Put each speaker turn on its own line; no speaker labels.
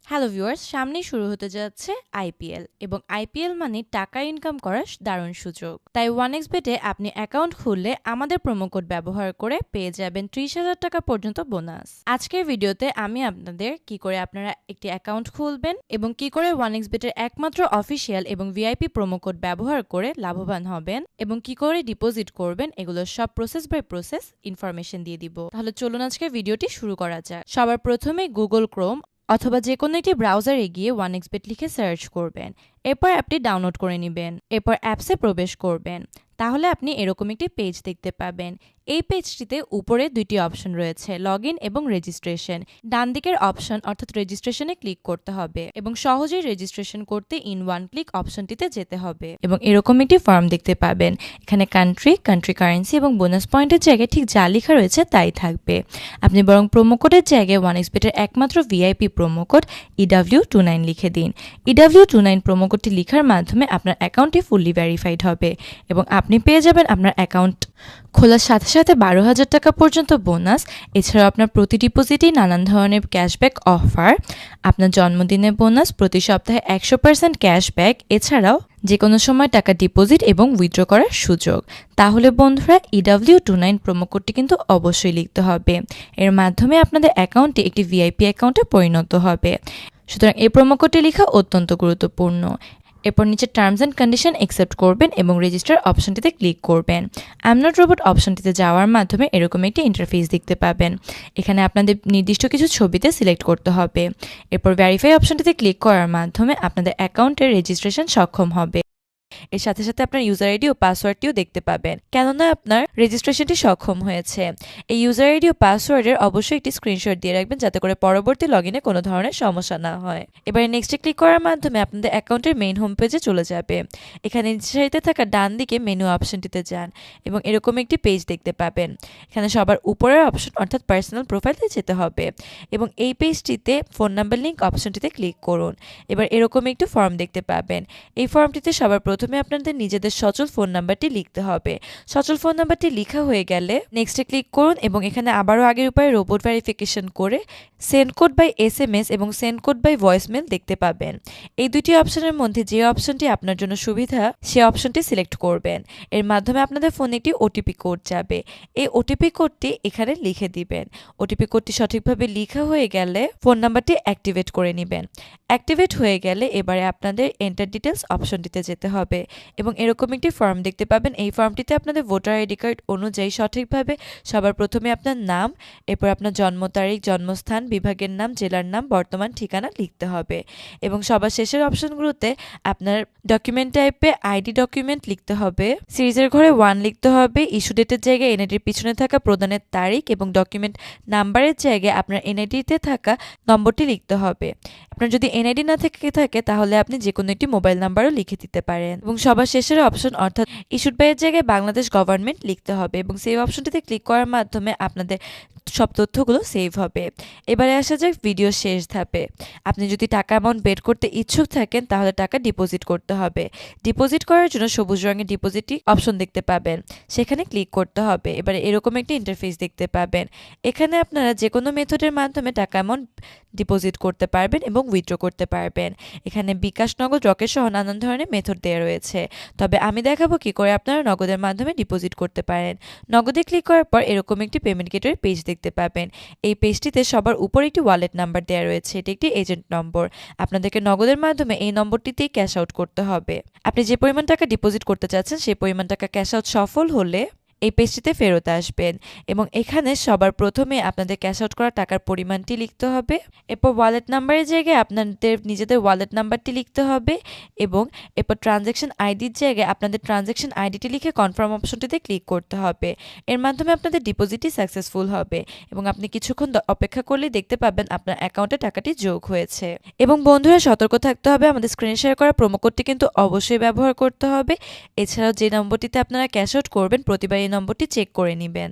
Hello viewers, সামনেই শুরু হতে যাচ্ছে আইপিএল এবং আইপিএল মানে টাকা ইনকাম করার দারুণ সুযোগ। তাই ওয়ানএক্সবেটে আপনি অ্যাকাউন্ট খুললে আমাদের প্রোমো কোড ব্যবহার করে পেয়ে যাবেন 30,000 টাকা পর্যন্ত বোনাস। আজকের ভিডিওতে আমি আপনাদের কি করে আপনারা একটি অ্যাকাউন্ট খুলবেন এবং কি করে ওয়ানএক্সবেটের একমাত্র অফিসিয়াল এবং ভিআইপি প্রোমো কোড ব্যবহার করে লাভবান হবেন এবং কি করে ডিপোজিট করবেন এগুলোর সব প্রসেস বাই প্রসেস ইনফরমেশন দিয়ে দিব। তাহলে চলুন আজকের ভিডিওটি শুরু করা যাক। সবার প্রথমে গুগল ক্রোম অথবা যে কোনো একটি ব্রাউজারে গিয়ে ওয়ানএক্সবেট লিখে সার্চ করবেন। এরপর অ্যাপটি ডাউনলোড করে নেবেন। এরপর অ্যাপসে প্রবেশ করবেন। তাহলে আপনি এরকম একটি পেজ দেখতে পাবেন। এই পেজটিতে উপরে দুইটি অপশন রয়েছে, লগ ইন এবং রেজিস্ট্রেশন। ডান দিকের অপশন অর্থাৎ রেজিস্ট্রেশনে ক্লিক করতে হবে এবং সহজেই রেজিস্ট্রেশন করতে ইন ওয়ান ক্লিক অপশনটিতে যেতে হবে এবং এরকম একটি ফর্ম দেখতে পাবেন। এখানে কান্ট্রি কারেন্সি এবং বোনাস পয়েন্টের জায়গায় ঠিক যা লেখা রয়েছে তাই থাকবে। আপনি বরং প্রোমো কোডের জায়গায় ওয়ানএক্সবেটের একমাত্র ভিআইপি প্রোমো কোড EW29 লিখে দিন। EW29 প্রোমো কোডটি লেখার মাধ্যমে আপনার অ্যাকাউন্টটি ফুললি ভেরিফাইড হবে এবং আপনি পেয়ে যাবেন আপনার অ্যাকাউন্ট খোলার সাথে সাথে 12,000 টাকা পর্যন্ত বোনাস। এছাড়াও আপনার প্রতি ডিপোজিটেই নানান ধরনের ক্যাশব্যাক অফার, আপনার জন্মদিনের বোনাস, প্রতি সপ্তাহে 100% ক্যাশব্যাক, এছাড়াও যে কোনো সময় টাকা ডিপোজিট এবং উইথড্র করার সুযোগ। তাহলে বন্ধুরা, EW29 প্রোমো কোডটি কিন্তু অবশ্যই লিখতে হবে। এর মাধ্যমে আপনাদের অ্যাকাউন্টটি একটি ভিআইপি অ্যাকাউন্টে পরিণত হবে। সুতরাং এই প্রোমো কোডটি লেখা অত্যন্ত গুরুত্বপূর্ণ। এরপর নিচে টার্মস অ্যান্ড কন্ডিশন অ্যাকসেপ্ট করবেন এবং রেজিস্টার অপশনটিতে ক্লিক করবেন। আই এম নট রোবট অপশনটিতে যাওয়ার মাধ্যমে এরকম একটি ইন্টারফেস দেখতে পাবেন। এখানে আপনাদের নির্দিষ্ট কিছু ছবিতে সিলেক্ট করতে হবে। এরপর ভেরিফাই অপশনটিতে ক্লিক করার মাধ্যমে আপনাদের অ্যাকাউন্টের রেজিস্ট্রেশন সক্ষম হবে। এর সাথে সাথে আপনার ইউজার আইডি ও পাসওয়ার্ডটিও দেখতে পাবেন, কেননা আপনার রেজিস্ট্রেশনটি সক্ষম হয়েছে। এই ইউজার আইডি ও পাসওয়ার্ডের অবশ্যই একটি স্ক্রিনশট দিয়ে রাখবেন যাতে করে পরবর্তী লগইনে কোনো ধরনের সমস্যা না হয়। এবারে নেক্সটে ক্লিক করার মাধ্যমে আপনাদের অ্যাকাউন্টের মেইন হোম পেজে চলে যাবে। এখানে নিচের সারিতে থাকা ডান দিকে মেনু অপশনটিতে যান এবং এরকম একটি পেজ দেখতে পাবেন। এখানে সবার উপরের অপশন অর্থাৎ পার্সোনাল প্রোফাইলে যেতে হবে এবং এই পেজটিতে ফোন নাম্বার লিঙ্ক অপশনটিতে ক্লিক করুন। এবার এরকম একটি ফর্ম দেখতে পাবেন। এই ফর্মটিতে সবার প্রথমে আপনাদের নিজেদের সচল ফোন নাম্বারটি লিখতে হবে। সচল ফোন নাম্বারটি লেখা হয়ে গেলে নেক্সটে ক্লিক করুন এবং এখানে আবারও আগের উপায়ে রোবট ভেরিফিকেশন করে সেন্ড কোড বাই SMS এবং সেন্ড কোড বাই ভয়েসমেল দেখতে পাবেন। এই দুটি অপশনের মধ্যে যে অপশনটি আপনার জন্য সুবিধা সে অপশনটি সিলেক্ট করবেন। এর মাধ্যমে আপনাদের ফোনে একটি ওটিপি কোড যাবে। এই ওটিপি কোডটি এখানে লিখে দিবেন। ওটিপি কোডটি সঠিকভাবে লেখা হয়ে গেলে ফোন নাম্বারটি অ্যাক্টিভেট করে নেবেন। অ্যাক্টিভেট হয়ে গেলে এবারে আপনাদের এন্টার ডিটেলস অপশনটিতে যেতে হবে এবং এরকম একটি ফর্ম দেখতে পাবেন। এই ফর্মটিতে আপনাদের ভোটার আইডি কার্ড অনুযায়ী সঠিকভাবে সবার প্রথমে আপনার নাম, এরপর আপনার জন্ম তারিখ, জন্মস্থান, বিভাগের নাম, জেলার নাম, বর্তমান ঠিকানা লিখতে হবে এবং সবার শেষের অপশনগুলোতে আপনার ডকুমেন্ট টাইপে আইডি ডকুমেন্ট লিখতে হবে। সিরিজের ঘরে 1 লিখতে হবে। ইস্যু ডেটের জায়গায় এনআইডির পিছনে থাকা প্রদানের তারিখ এবং ডকুমেন্ট নাম্বারের জায়গায় আপনার এনআইডিতে থাকা নম্বরটি লিখতে হবে। আপনার যদি এনআইডি না থেকে থাকে তাহলে আপনি যে কোনো একটি মোবাইল নাম্বারও লিখে দিতে পারেন এবং সবার শেষের অপশন অর্থাৎ ইস্যুড বাইয়ের জায়গায় বাংলাদেশ গভর্নমেন্ট লিখতে হবে এবং সেভ অপশনটিতে ক্লিক করার মাধ্যমে আপনাদের সব তথ্যগুলো সেভ হবে। এবারে আসা যাক ভিডিও শেষ ধাপে। আপনি যদি টাকা অ্যামাউন্ট বের করতে ইচ্ছুক থাকেন তাহলে টাকা ডিপোজিট করতে হবে। ডিপোজিট করার জন্য সবুজ রঙের ডিপোজিট অপশন দেখতে পাবেন, সেখানে ক্লিক করতে হবে। এবারে এরকম একটি ইন্টারফেস দেখতে পাবেন। এখানে আপনারা যে কোনো মেথডের মাধ্যমে টাকা অ্যামাউন্ট ডিপোজিট করতে পারবেন এবং উইথড্র করতে পারবেন। এখানে বিকাশ, নগদ, রকেট সহ নানান ধরনের মেথড দেওয়া রয়েছে, তবে আমি দেখাবো কি করে আপনারা নগদের মাধ্যমে ডিপোজিট করতে পারেন। নগদে ক্লিক করার পর এরকম একটি পেমেন্ট গেটওয়ে পেজ দেখতে পাবেন। এই পেজটিতে সবার উপর একটি ওয়ালেট নাম্বার দেওয়া রয়েছে, এটি একটি এজেন্ট নম্বর। আপনাদেরকে নগদের মাধ্যমে এই নম্বরটিতেই ক্যাশ আউট করতে হবে। আপনি যে পরিমাণ টাকা ডিপোজিট করতে চাচ্ছেন সেই পরিমাণ টাকা ক্যাশ আউট সফল হলে এই পেজটিতে ফেরত আসবেন এবং এখানে সবার প্রথমে আপনাদের ক্যাশ আউট করা টাকার পরিমাণটি লিখতে হবে। এরপর ওয়ালেট নাম্বারের জায়গায় আপনাদের নিজেদের ওয়ালেট নাম্বারটি লিখতে হবে এবং এরপর ট্রানজ্যাকশন আইডির জায়গায় আপনাদের ট্রানজ্যাকশন আইডিটি লিখে কনফার্ম অপশনটিতে ক্লিক করতে হবে। এর মাধ্যমে আপনাদের ডিপোজিটটি সাকসেসফুল হবে এবং আপনি কিছুক্ষণ অপেক্ষা করলেই দেখতে পাবেন আপনার অ্যাকাউন্টে টাকাটি যোগ হয়েছে। এবং বন্ধুরা, সতর্ক থাকতে হবে, আমাদের স্ক্রিনে শেয়ার করা প্রোমো কোডটি কিন্তু অবশ্যই ব্যবহার করতে হবে। এছাড়াও যে নম্বরটিতে আপনারা ক্যাশ আউট করবেন প্রতিবার এই নম্বরটি চেক করে নেবেন।